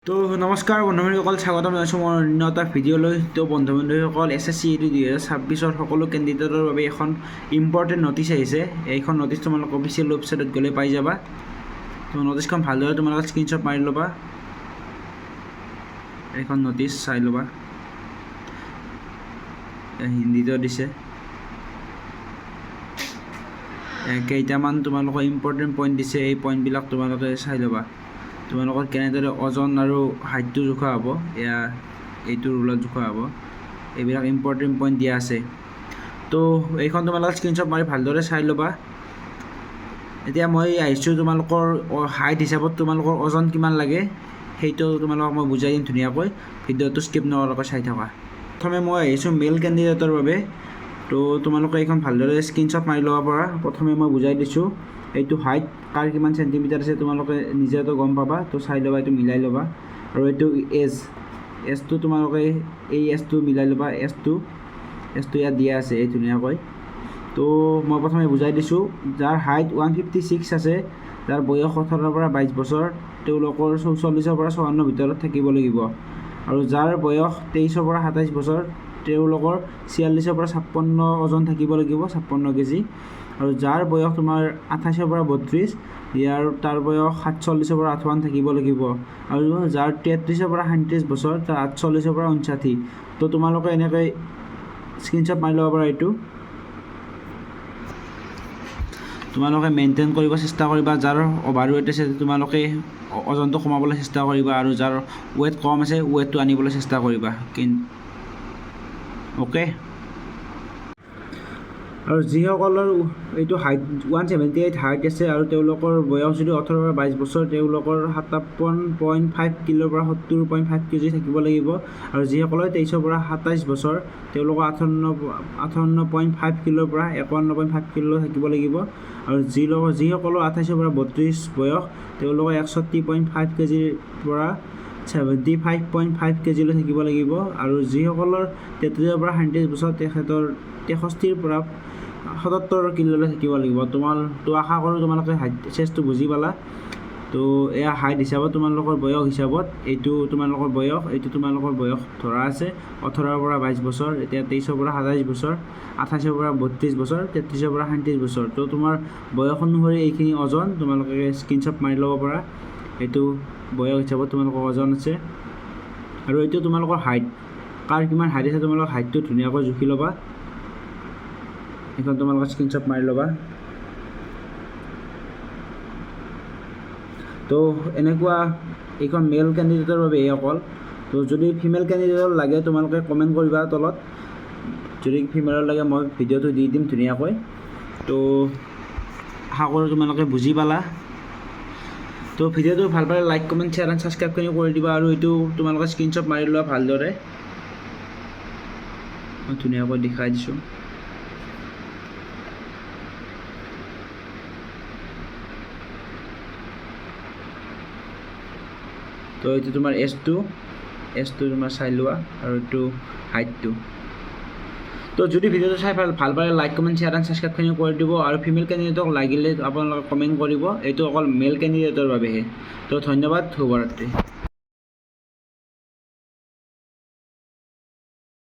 তো নমস্কাৰ বন্ধুসকল, স্বাগতম জনাইছোঁ মোৰ অন্য এটা ভিডিঅ'লৈ। তো বন্ধুসকল, SSC 2026 সকলো কেণ্ডিডেটৰ বাবে এখন ইম্পৰ্টেণ্ট নটিচ আহিছে। এইখন নটিচ তোমালোক অফিচিয়েল ৱেবছাইটত গ'লে পাই যাবা। তো নটিচখন ভালদৰে তোমালোকে স্ক্ৰীনশ্বট মাৰি ল'বা। এইখন নটিচ চাই ল'বা, হিন্দীতো দিছে। কেইটামান তোমালোকৰ ইম্পৰ্টেণ্ট পইণ্ট দিছে, এই পইণ্টবিলাক তোমালোকে চাই ল'বা। তোমালোকৰ কেনেদৰে ওজন আৰু হাইটটো জোখা হ'ব, এইটো ৰুলত জোখা হ'ব, এইবিলাক ইম্পৰ্টেণ্ট পইণ্ট দিয়া আছে। তো এইখন তোমালোকে স্ক্ৰীনশ্বট মাৰি ভালদৰে চাই ল'বা। এতিয়া মই আহিছোঁ তোমালোকৰ হাইট হিচাপত তোমালোকৰ ওজন কিমান লাগে সেইটো তোমালোকক মই বুজাই দিম ধুনীয়াকৈ। ভিডিঅ'টো স্কিপ নকৰাকৈ চাই থাকা। প্ৰথমে মই আহিছোঁ মেল কেণ্ডিডেটৰ বাবে। তো তোমালোকে এইখন ভালদৰে স্ক্ৰীনশ্বট মাৰি ল'ব পৰা। প্ৰথমে মই বুজাই দিছোঁ এইটো হাইট কাৰ কিমান চেণ্টিমিটাৰ আছে তোমালোকে নিজেতো গম পাবা। তো চাই ল'বা, এইটো মিলাই ল'বা। আৰু এইটো এজটো তোমালোকে এই এজটো মিলাই ল'বা। এজটো ইয়াত দিয়া আছে এই ধুনীয়াকৈ। তো মই প্ৰথমে বুজাই দিছোঁ, যাৰ হাইট 156 আছে, যাৰ বয়স 18ৰ পৰা 22 বছৰ, তেওঁলোকৰ 44ৰ পৰা 54 ভিতৰত থাকিব লাগিব। আৰু যাৰ বয়স 23ৰ পৰা 27 বছৰ, তেওঁলোকৰ 46ৰ পৰা 56 ওজন থাকিব লাগিব, 56 কেজি। আৰু যাৰ বয়স তোমাৰ 28ৰ পৰা 32, তাৰ বয়স 47ৰ পৰা 58 থাকিব লাগিব। আৰু যাৰ 33ৰ পৰা 37 বছৰ, তাৰ 48ৰ পৰা 59। তো তোমালোকে এনেকৈ স্ক্ৰীনশ্বট মাৰি ল'ব পাৰা। এইটো তোমালোকে মেইনটেইন কৰিব চেষ্টা কৰিবা। যাৰ অভাৰ ৱেট আছে তোমালোকে ওজনটো কমাবলৈ চেষ্টা কৰিবা, আৰু যাৰ ৱেট কম আছে ৱেটটো আনিবলৈ চেষ্টা কৰিবা। অ'কে। আৰু যিসকলৰ এইটো হাইট 178 হাইট আছে আৰু তেওঁলোকৰ বয়স যদি 18ৰ পৰা 22 বছৰ, তেওঁলোকৰ 57.5 কিলোৰ পৰা 70.5 কেজি থাকিব লাগিব। আৰু যিসকলৰ 23ৰ পৰা 27 বছৰ, তেওঁলোকৰ 58.5 কিলোৰ পৰা 51.5 কিলো থাকিব লাগিব। আৰু যিসকলৰ 28ৰ পৰা 32 বয়স, তেওঁলোকৰ 61.5 কেজিৰ পৰা 75.5 কেজিলৈ থাকিব লাগিব। আৰু যিসকলৰ 33ৰ পৰা 37 বছৰ, তেখেতৰ 63ৰ পৰা 77 কিলোলৈ থাকিব লাগিব। তো আশা কৰোঁ তোমালোকে হাইট চেষ্টটো বুজি পালা। তো এয়া হাইট হিচাপত তোমালোকৰ বয়স হিচাপত এইটো তোমালোকৰ বয়স, এইটো তোমালোকৰ বয়স ধৰা আছে 18ৰ পৰা 22 বছৰ, এতিয়া 23ৰ পৰা 27 বছৰ, 28ৰ পৰা 32 বছৰ, 33ৰ পৰা 37 বছৰ। তো তোমাৰ বয়স অনুসৰি এইখিনি ওজন তোমালোকে স্ক্ৰীনশ্বট মাৰি ল'ব পাৰা। এইটো বয়স হিচাপত তোমালোকৰ ওজন আছে। আৰু এইটো তোমালোকৰ হাইট, কাৰ কিমান হাইট আছে তোমালোকৰ হাইটটো ধুনীয়াকৈ জুখি ল'বা। এইখন তোমালোকে স্ক্ৰীনশ্বট মাৰি ল'বা। তো এনেকুৱা এইখন মেল কেণ্ডিডেটৰ বাবে অকল। তো যদি ফিমেল কেণ্ডিডেটৰ লাগে তোমালোকে কমেণ্ট কৰিবা তলত। যদি ফিমেলৰ লাগে মই ভিডিঅ'টো দি দিম ধুনীয়াকৈ। তো আশা কৰোঁ তোমালোকে বুজি পালা। তো ভিডিঅ'টো ভাল পালে like, comment, share and subscribe কৰি দিবা। আৰু এইটো তোমালোকে স্ক্ৰীনশ্বট মাৰি লোৱা ভালদৰে। মই ধুনীয়াকৈ দেখাই দিছোঁ। তো এইটো তোমাৰ এজটো তোমাৰ চাই লোৱা, আৰু এইটো হাইটটো। তো যদি ভিডিঅ'টো চাই ভাল পালে like, comment, share and subscribe কৰি দিব। আৰু ফিমেল কেণ্ডিডেটক লাগিলে আপোনালোকে কমেণ্ট কৰিব। এইটো অকল মেল কেণ্ডিডেটৰ বাবেহে। তো ধন্যবাদ, শুভৰাত্ৰি।